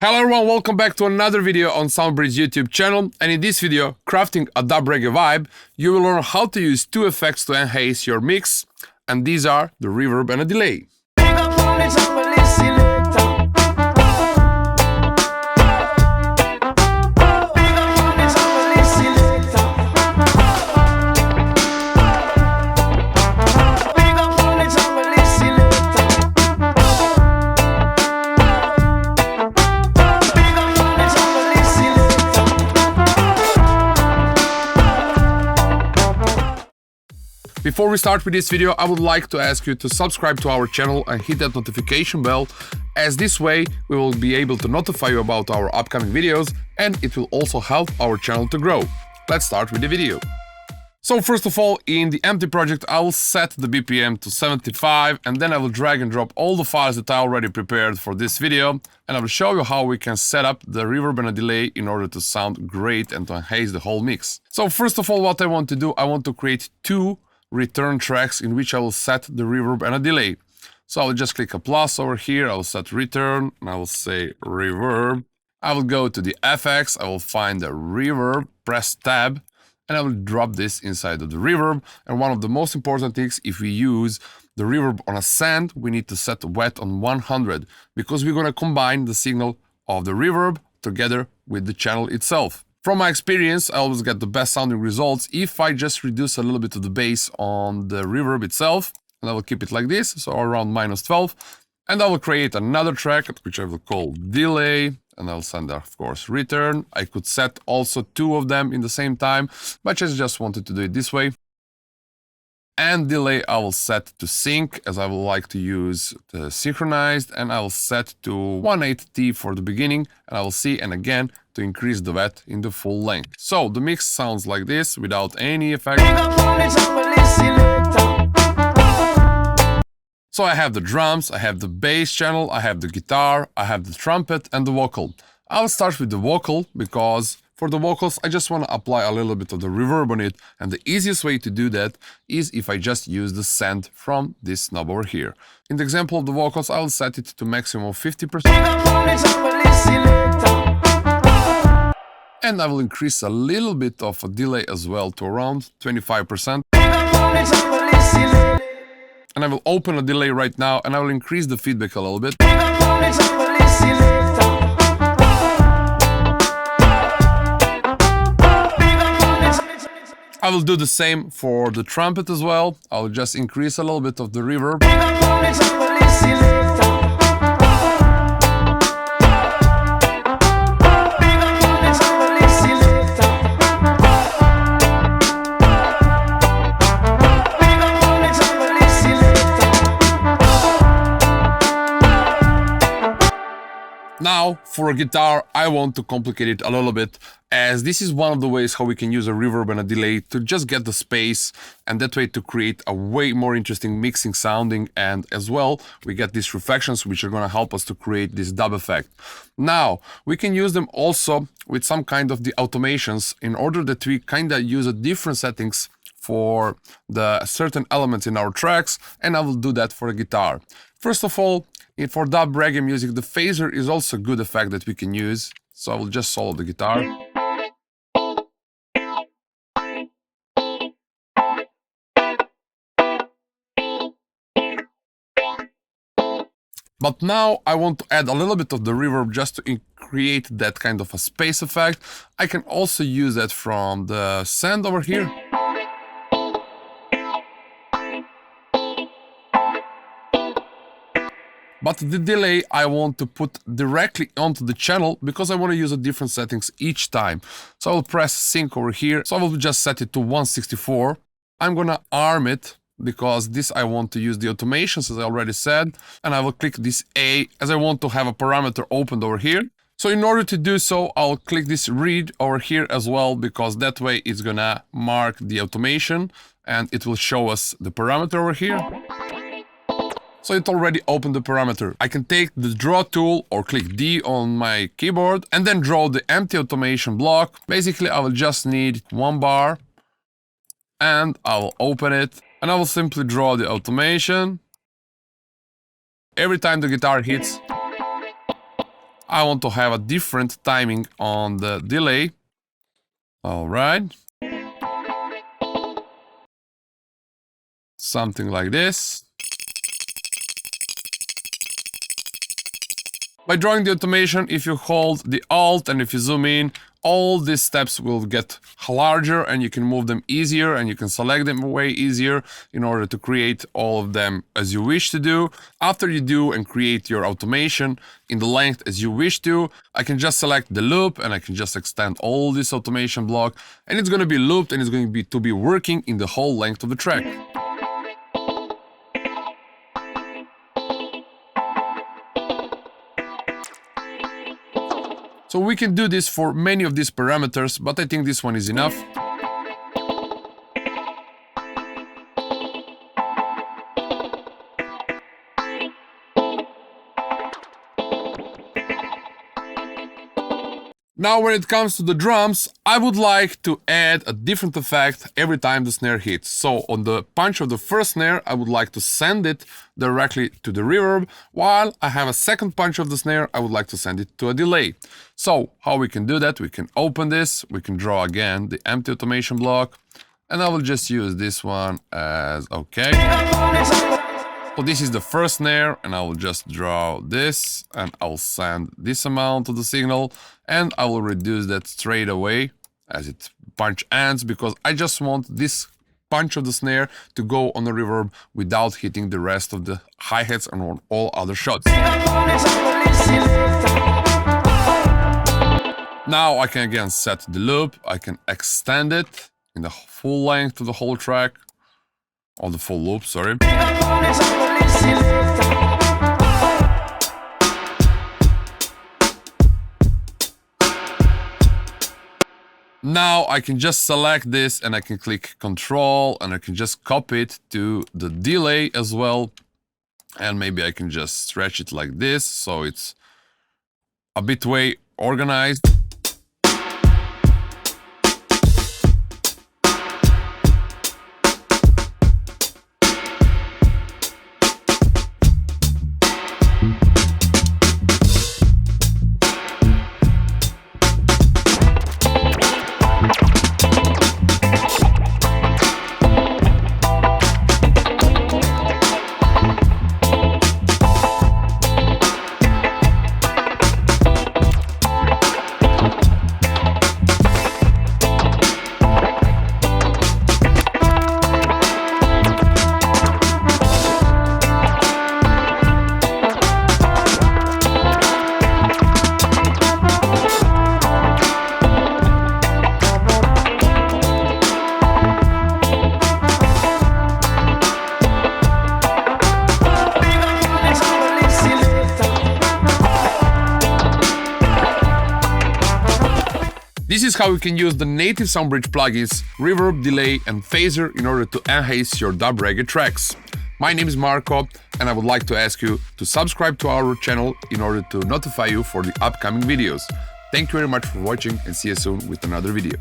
Hello everyone, welcome back to another video on Soundbridge YouTube channel, and in this video, crafting a dub reggae vibe, you will learn how to use two effects to enhance your mix, and these are the reverb and a delay. Before we start with this video, I would like to ask you to subscribe to our channel and hit that notification bell, as this way we will be able to notify you about our upcoming videos and it will also help our channel to grow. Let's start with the video. So first of all, in the empty project, I will set the BPM to 75 and then I will drag and drop all the files that I already prepared for this video, and I will show you how we can set up the reverb and a delay in order to sound great and to enhance the whole mix. So first of all, what I want to do, I want to create two return tracks in which I will set the reverb and a delay. So I will just click a plus over here, I will set return, and I will say reverb. I will go to the FX, I will find the reverb, press tab, and I will drop this inside of the reverb. And one of the most important things, if we use the reverb on a send, we need to set wet on 100, because we're going to combine the signal of the reverb together with the channel itself. From my experience, I always get the best sounding results if I just reduce a little bit of the bass on the reverb itself, and I will keep it like this, so around -12, and I will create another track which I will call delay, and I'll send of course return. I could set also two of them in the same time, but I just wanted to do it this way. And delay I will set to sync, as I would like to use the synchronized, and I will set to 1/8T for the beginning, and I will see, and again to increase the wet in the full length. So the mix sounds like this without any effect. So I have the drums, I have the bass channel, I have the guitar, I have the trumpet and the vocal. I'll start with the vocal because for the vocals, I just want to apply a little bit of the reverb on it, and the easiest way to do that is if I just use the send from this knob over here. In the example of the vocals, I'll set it to maximum 50%. And I will increase a little bit of a delay as well to around 25%. And I will open a delay right now, and I will increase the feedback a little bit. I will do the same for the trumpet as well. I will just increase a little bit of the reverb. Now, for a guitar, I want to complicate it a little bit, as this is one of the ways how we can use a reverb and a delay to just get the space, and that way to create a way more interesting mixing sounding, and as well, we get these reflections which are going to help us to create this dub effect. Now, we can use them also with some kind of the automations in order that we kind of use a different settings for the certain elements in our tracks, and I will do that for a guitar. First of all, for dub reggae music, the phaser is also a good effect that we can use. So I will just solo the guitar. But now I want to add a little bit of the reverb just to create that kind of a space effect. I can also use that from the send over here. But the delay I want to put directly onto the channel because I want to use a different settings each time. So I will press sync over here. So I will just set it to 164. I'm gonna arm it because this I want to use the automations, as I already said. And I will click this A, as I want to have a parameter opened over here. So in order to do so, I'll click this read over here as well, because that way it's gonna mark the automation and it will show us the parameter over here. So it already opened the parameter. I can take the draw tool or click D on my keyboard and then draw the empty automation block. Basically, I will just need one bar and I will open it and I will simply draw the automation. Every time the guitar hits, I want to have a different timing on the delay. All right. Something like this. By drawing the automation, if you hold the Alt and if you zoom in, all these steps will get larger and you can move them easier and you can select them way easier in order to create all of them as you wish to do. After you do and create your automation in the length as you wish to, I can just select the loop and I can just extend all this automation block, and it's going to be looped and it's going to be working in the whole length of the track. So we can do this for many of these parameters, but I think this one is enough. Now when it comes to the drums, I would like to add a different effect every time the snare hits. So on the punch of the first snare, I would like to send it directly to the reverb, while I have a second punch of the snare, I would like to send it to a delay. So how we can do that? We can open this, we can draw again the empty automation block, and I will just use this one as okay. So this is the first snare, and I will just draw this, and I'll send this amount to the signal, and I will reduce that straight away as it punch ends, because I just want this punch of the snare to go on the reverb without hitting the rest of the hi-hats and on all other shots. Now I can again set the loop, I can extend it in the full length of the whole track. Or the full loop, sorry. Now I can just select this and I can click Control and I can just copy it to the delay as well. And maybe I can just stretch it like this so it's a bit way organized. This is how you can use the native SoundBridge plugins, Reverb, Delay and Phaser in order to enhance your dub reggae tracks. My name is Marco and I would like to ask you to subscribe to our channel in order to notify you for the upcoming videos. Thank you very much for watching and see you soon with another video.